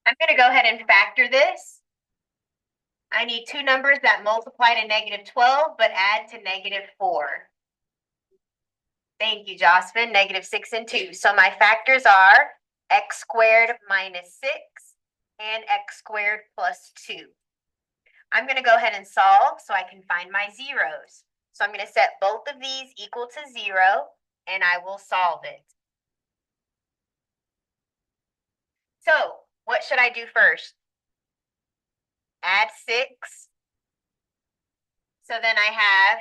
I'm going to go ahead and factor this. I need two numbers that multiply to -12, but add to -4. Thank you, Jocelyn. -6 and 2. So my factors are x squared minus 6 and x squared plus 2. I'm going to go ahead and solve so I can find my zeros. So I'm going to set both of these equal to 0, and I will solve it. So what should I do first? Add 6. So then I have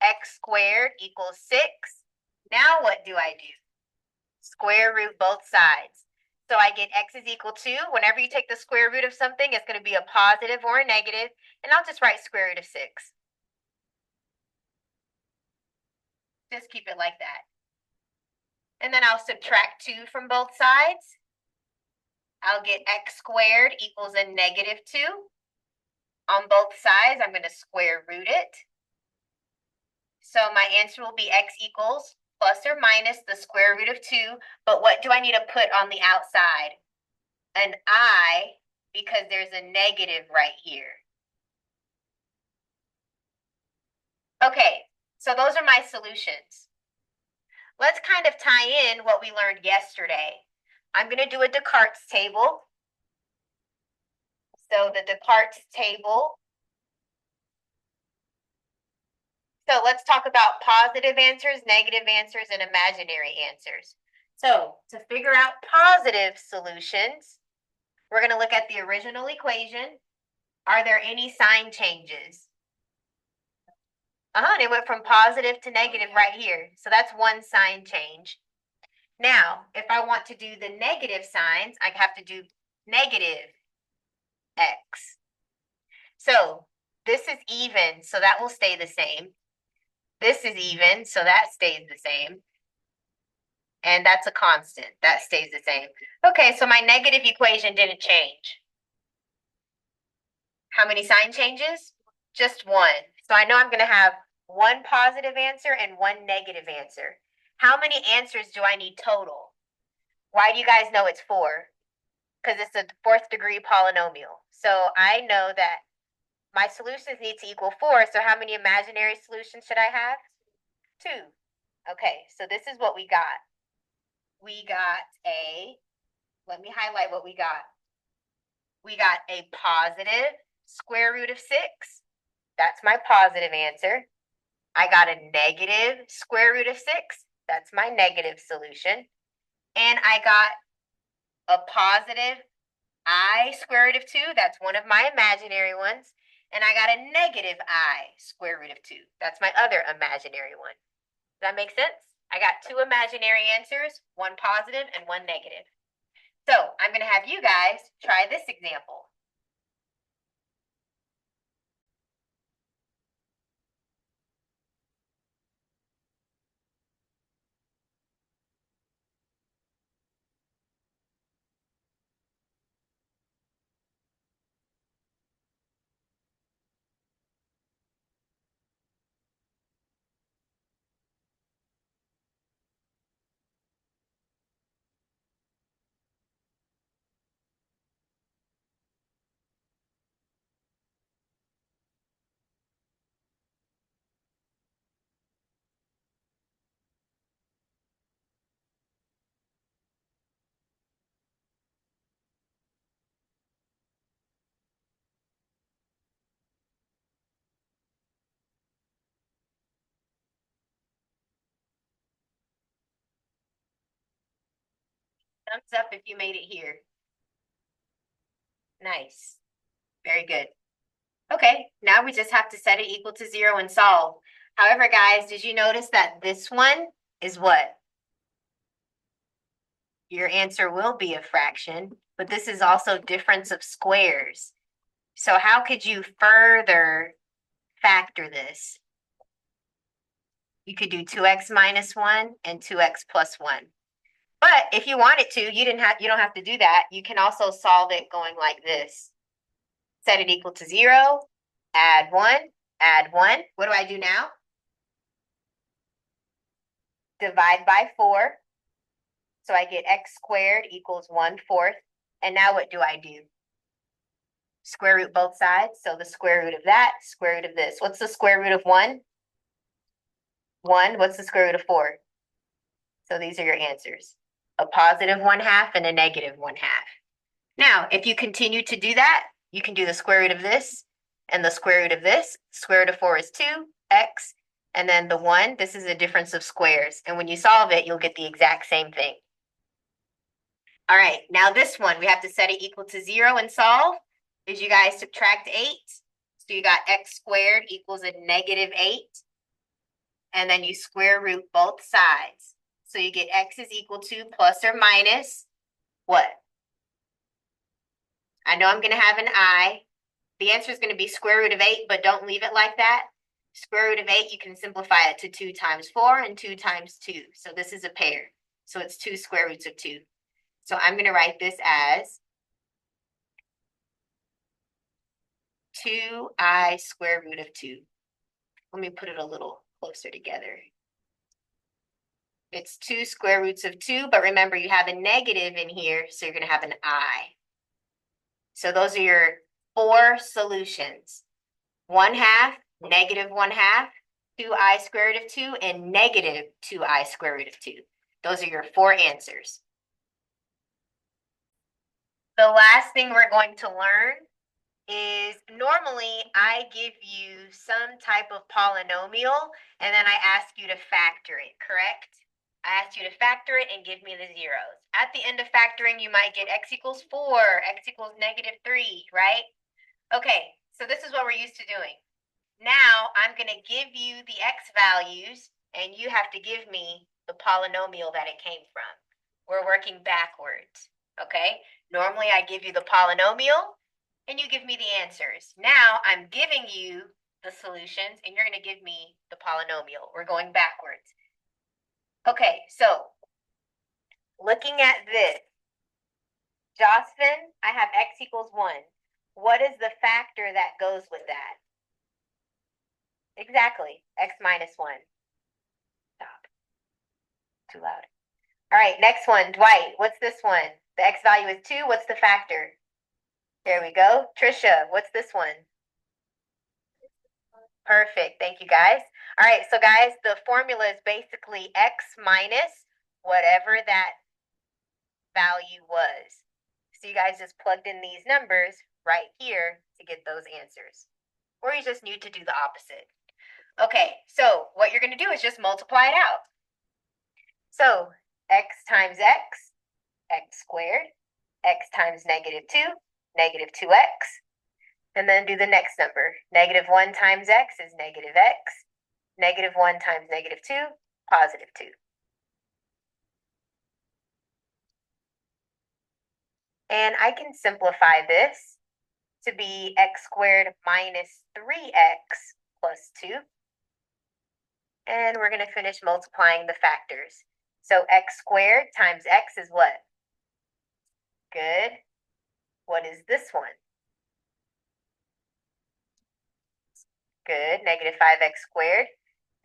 x squared equals 6. Now what do I do? Square root both sides. So I get x is equal to, whenever you take the square root of something, it's going to be a positive or a negative, and I'll just write square root of 6. Just keep it like that. And then I'll subtract 2 from both sides. I'll get x squared equals a -2. On both sides, I'm going to square root it. So my answer will be x equals plus or minus the square root of 2. But what do I need to put on the outside? An I, because there's a negative right here. Okay, so those are my solutions. Let's kind of tie in what we learned yesterday. I'm going to do a Descartes table. So the Descartes table. So let's talk about positive answers, negative answers, and imaginary answers. So to figure out positive solutions, we're going to look at the original equation. Are there any sign changes? It went from positive to negative right here. So that's one sign change. Now, if I want to do the negative signs, I have to do negative x. So this is even, so that will stay the same. This is even, so that stays the same. And that's a constant. That stays the same. Okay, so my negative equation didn't change. How many sign changes? Just one. So I know I'm going to have one positive answer and one negative answer. How many answers do I need total? Why do you guys know it's 4? Because it's a 4th degree polynomial. So I know that my solutions need to equal 4. So how many imaginary solutions should I have? 2. Okay, so this is what we got. We got let me highlight what we got. We got a positive square root of 6. That's my positive answer. I got a negative square root of 6. That's my negative solution. And I got a positive I square root of 2. That's one of my imaginary ones. And I got a negative I square root of 2. That's my other imaginary one. Does that make sense? I got 2 imaginary answers, one positive and one negative. So I'm going to have you guys try this example. Thumbs up if you made it here. Nice. Very good. Okay, now we just have to set it equal to 0 and solve. However, guys, did you notice that this one is what? Your answer will be a fraction, but this is also difference of squares. So how could you further factor this? You could do 2x minus 1 and 2x plus 1. But if you wanted to, you don't have to do that. You can also solve it going like this. Set it equal to 0, add 1, add 1. What do I do now? Divide by 4. So I get x squared equals 1/4. And now what do? Square root both sides. So the square root of that, square root of this. What's the square root of 1? 1. What's the square root of 4? So these are your answers. A positive 1/2 and a negative 1/2. Now, if you continue to do that, you can do the square root of this and the square root of this. Square root of 4 is 2x. And then the 1, this is a difference of squares. And when you solve it, you'll get the exact same thing. All right, now this one, we have to set it equal to 0 and solve. Did you guys subtract 8? So you got x squared equals a negative 8. And then you square root both sides. So you get x is equal to plus or minus what? I know I'm going to have an I. The answer is going to be square root of 8, but don't leave it like that. Square root of 8, you can simplify it to 2 times 4 and 2 times 2. So this is a pair. So it's 2 square roots of 2. So I'm going to write this as 2i square root of 2. Let me put it a little closer together. It's 2 square roots of 2, but remember you have a negative in here, so you're going to have an I. So those are your 4 solutions. 1/2, negative 1/2, 2i square root of 2, and negative 2i square root of 2. Those are your 4 answers. The last thing we're going to learn is normally I give you some type of polynomial, and then I ask you to factor it, correct? I asked you to factor it and give me the zeros. At the end of factoring, you might get x equals 4, x equals negative 3, right? Okay, so this is what we're used to doing. Now I'm going to give you the x values, and you have to give me the polynomial that it came from. We're working backwards, okay? Normally I give you the polynomial, and you give me the answers. Now I'm giving you the solutions, and you're going to give me the polynomial. We're going backwards. Okay, so looking at this, Jocelyn, I have x equals 1. What is the factor that goes with that? Exactly, x minus 1. Stop. Too loud. All right, next one, Dwight, what's this one? The x value is 2. What's the factor? There we go. Trisha, what's this one? Perfect. Thank you, guys. All right, so guys, the formula is basically x minus whatever that value was. So you guys just plugged in these numbers right here to get those answers. Or you just need to do the opposite. Okay, so what you're going to do is just multiply it out. So x times x, x squared, x times negative 2, negative 2x. And then do the next number. Negative 1 times x is negative x. Negative 1 times negative 2, positive 2. And I can simplify this to be x squared minus 3x plus 2. And we're going to finish multiplying the factors. So x squared times x is what? Good. What is this one? Good, negative 5x squared.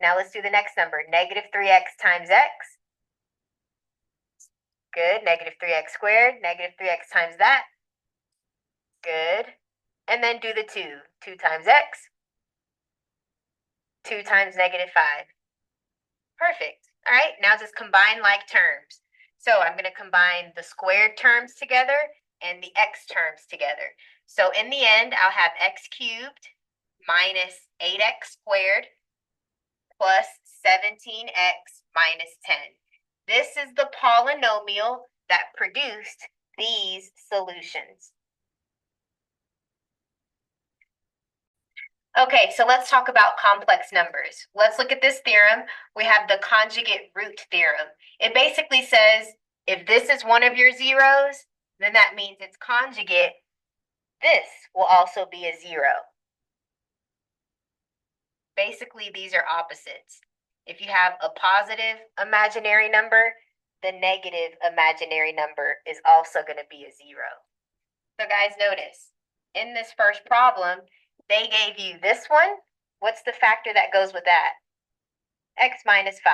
Now let's do the next number, negative 3x times x. Good, negative 3x squared, negative 3x times that. Good. And then do the 2. 2 times x. 2 times negative 5. Perfect. All right, now just combine like terms. So I'm going to combine the squared terms together and the x terms together. So in the end, I'll have x cubed minus 8x squared plus 17x minus 10. This is the polynomial that produced these solutions. Okay, so let's talk about complex numbers. Let's look at this theorem. We have the conjugate root theorem. It basically says if this is one of your zeros, then that means its conjugate, this will also be a 0. Basically, these are opposites. If you have a positive imaginary number, the negative imaginary number is also going to be a 0. So guys, notice, in this first problem, they gave you this one. What's the factor that goes with that? X minus 5.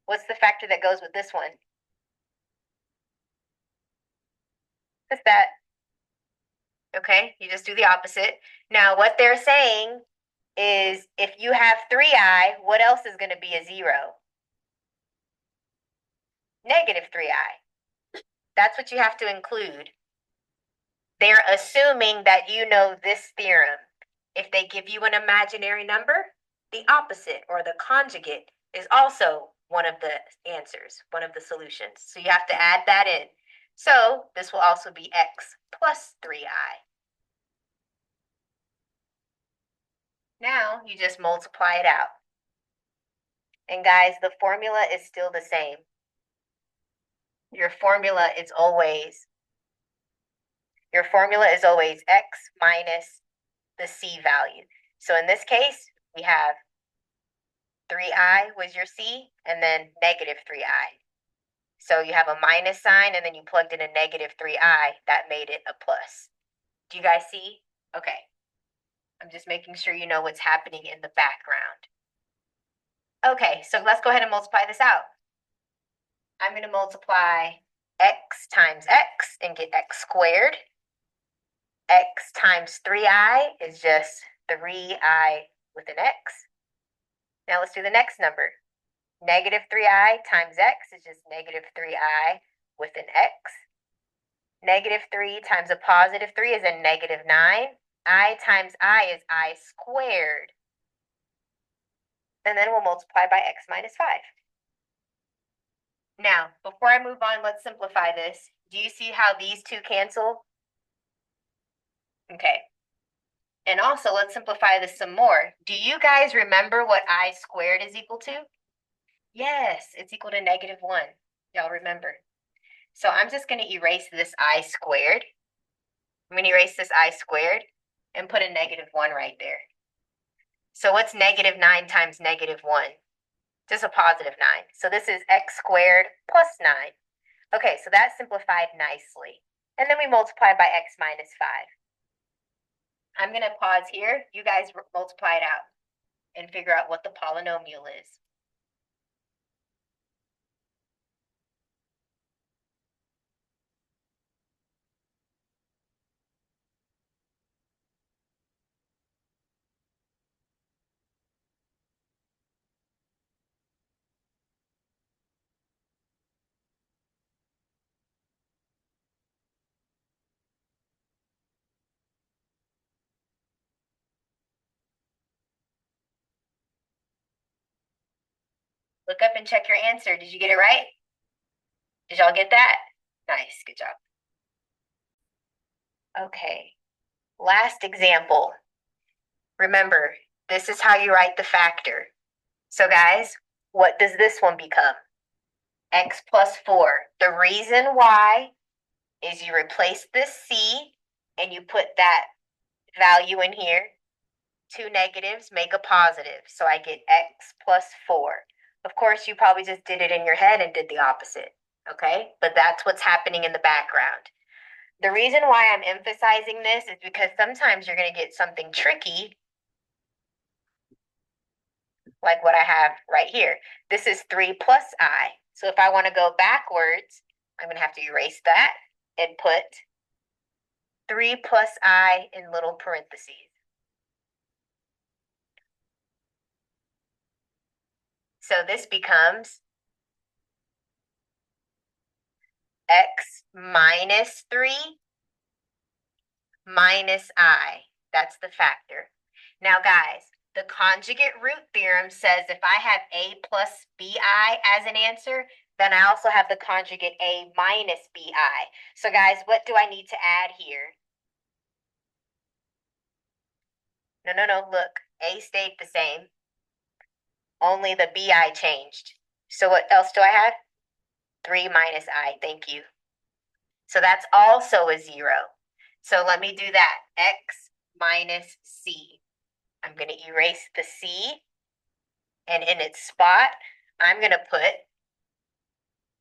What's the factor that goes with this one? Just that. Okay, you just do the opposite. Now, what they're saying is if you have 3i, what else is going to be a 0? Negative 3i. That's what you have to include. They're assuming that you know this theorem. If they give you an imaginary number, the opposite or the conjugate is also one of the answers, one of the solutions. So you have to add that in. So this will also be x plus 3i. Now you just multiply it out. And guys, the formula is still the same. Your formula is always x minus the c value. So in this case, we have 3i was your c, and then negative 3i. So you have a minus sign, and then you plugged in a negative 3i. That made it a plus. Do you guys see? Okay. I'm just making sure you know what's happening in the background. Okay, so let's go ahead and multiply this out. I'm going to multiply x times x and get x squared. X times 3i is just 3i with an x. Now let's do the next number. Negative 3i times x is just negative 3i with an x. Negative 3 times a positive 3 is a negative 9. I times I is I squared. And then we'll multiply by x minus 5. Now, before I move on, let's simplify this. Do you see how these two cancel? Okay. And also, let's simplify this some more. Do you guys remember what I squared is equal to? Yes, it's equal to negative 1. Y'all remember. So I'm just going to erase this I squared. I'm going to erase this I squared and put a negative 1 right there. So what's negative 9 times negative 1? Just a positive 9. So this is x squared plus 9. Okay, so that's simplified nicely. And then we multiply by x minus 5. I'm going to pause here. You guys multiply it out and figure out what the polynomial is. Look up and check your answer. Did you get it right? Did y'all get that? Nice, good job. Okay, last example. Remember, this is how you write the factor. So guys, what does this one become? X plus 4. The reason why is you replace this C and you put that value in here. 2 negatives make a positive. So I get x plus 4. Of course, you probably just did it in your head and did the opposite. Okay? But that's what's happening in the background. The reason why I'm emphasizing this is because sometimes you're going to get something tricky, like what I have right here. This is 3 plus I. So if I want to go backwards, I'm going to have to erase that and put 3 plus I in little parentheses. So this becomes x minus 3 minus I. That's the factor. Now, guys, the conjugate root theorem says if I have a plus bi as an answer, then I also have the conjugate a minus bi. So, guys, what do I need to add here? No, look. A stayed the same. Only the bi changed. So what else do I have? 3 minus I. Thank you. So that's also a 0. So let me do that. X minus c. I'm going to erase the c. And in its spot, I'm going to put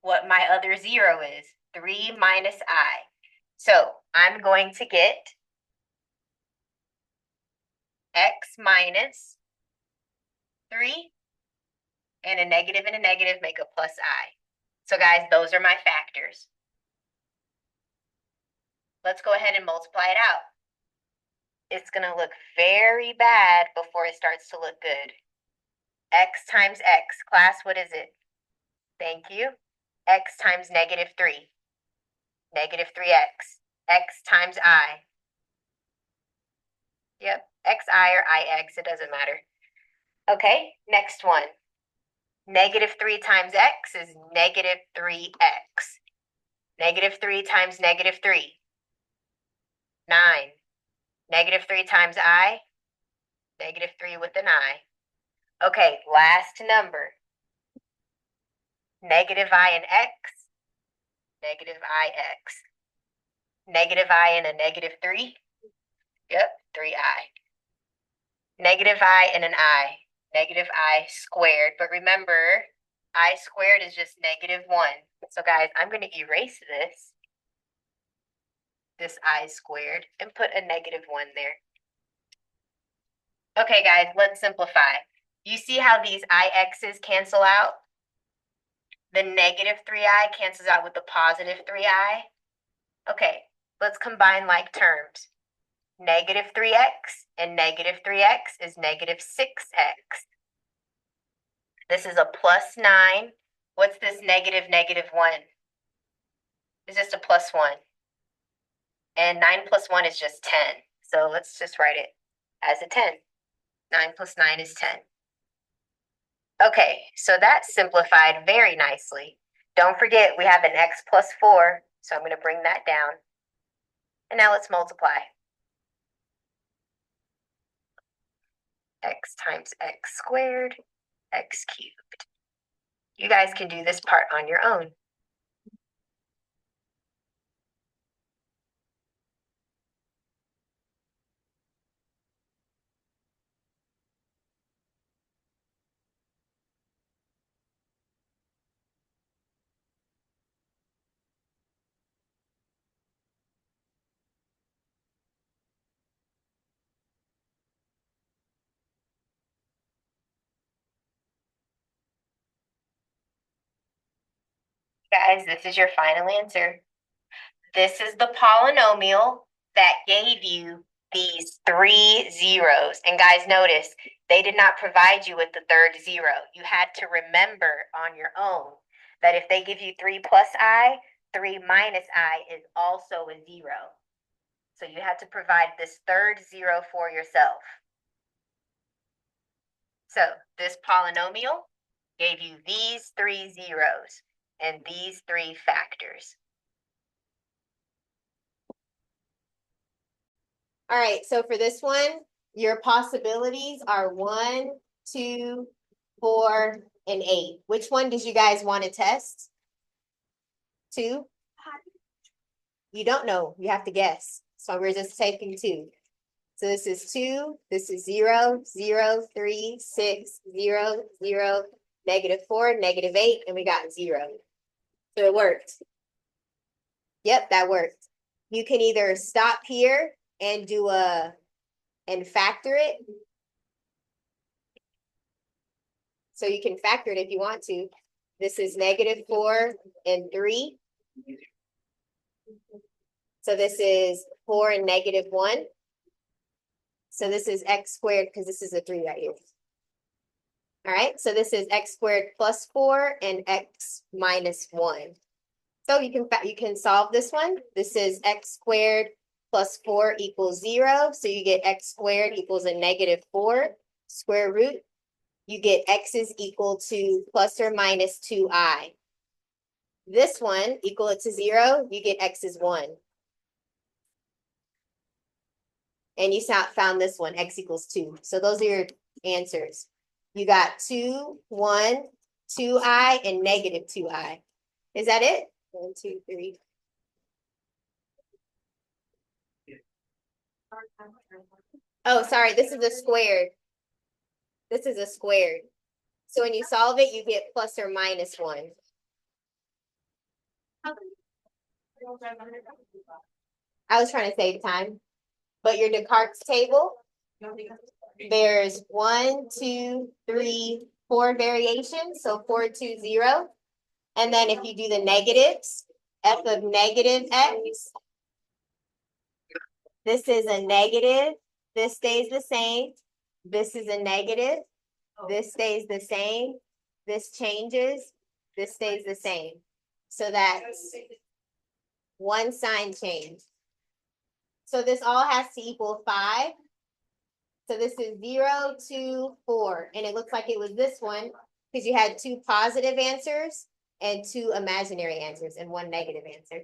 what my other 0 is. 3 minus I. So I'm going to get x minus 3. And a negative make a plus I. So guys, those are my factors. Let's go ahead and multiply it out. It's going to look very bad before it starts to look good. X times X. Class, what is it? Thank you. X times -3. -3x. X times I. Yep, xi or ix, it doesn't matter. Okay, next one. -3 times x is -3x. -3 times -3. 9. -3 times I. -3 with an I. Okay, last number. -I in x. -ix. -I in a -3. Yep, 3i. -I and an I. -I squared. But remember, I squared is just -1. So guys, I'm going to erase this I squared, and put a -1 there. Okay, guys, let's simplify. You see how these IX's cancel out? The -3i cancels out with the +3i. Okay, let's combine like terms. -3x and -3x is -6x. This is a +9. What's this -1? It's just a +1. And 9 plus 1 is just 10. So let's just write it as a 10. 9 plus 9 is 10. Okay, so that's simplified very nicely. Don't forget, we have an x plus 4, so I'm going to bring that down. And now let's multiply. X times x squared, x cubed. You guys can do this part on your own. Guys, this is your final answer. This is the polynomial that gave you these 3 zeros. And guys, notice, they did not provide you with the third zero. You had to remember on your own that if they give you 3 plus I, 3 minus I is also a 0. So you had to provide this third zero for yourself. So this polynomial gave you these 3 zeros and these 3 factors. All right, so for this one, your possibilities are 1, 2, 4, and 8. Which one did you guys want to test? 2? You don't know. You have to guess. So we're just taking 2. So this is 2. This is 0, 0, 3, 6, 0, 0, -4, -8, and we got 0. So it worked. Yep, that worked. You can either stop here and do and factor it. So you can factor it if you want to. This is -4 and 3. So this is 4 and -1. So this is x squared because this is a 3 right here. All right, so this is x squared plus 4 and x minus 1. So you can solve this one. This is x squared plus 4 equals 0. So you get x squared equals a -4 square root. You get x is equal to plus or minus 2i. This one, equal it to 0, you get x is 1. And you found this one, x equals 2. So those are your answers. You got 2, 1, 2i, and -2i. Is that it? 1, 2, 3. Oh, sorry, this is a squared. This is a squared. So when you solve it, you get plus or minus 1. I was trying to save time. But your Descartes table, there's 1, 2, 3, 4 variations. So 4, 2, 0. And then if you do the negatives, f of -x This is a negative. This stays the same. This is a negative. This stays the same. This changes. This stays the same. So that's one sign change. So this all has to equal 5. So this is 0, 2, 4. And it looks like it was this one because you had 2 positive answers and 2 imaginary answers and 1 negative answer.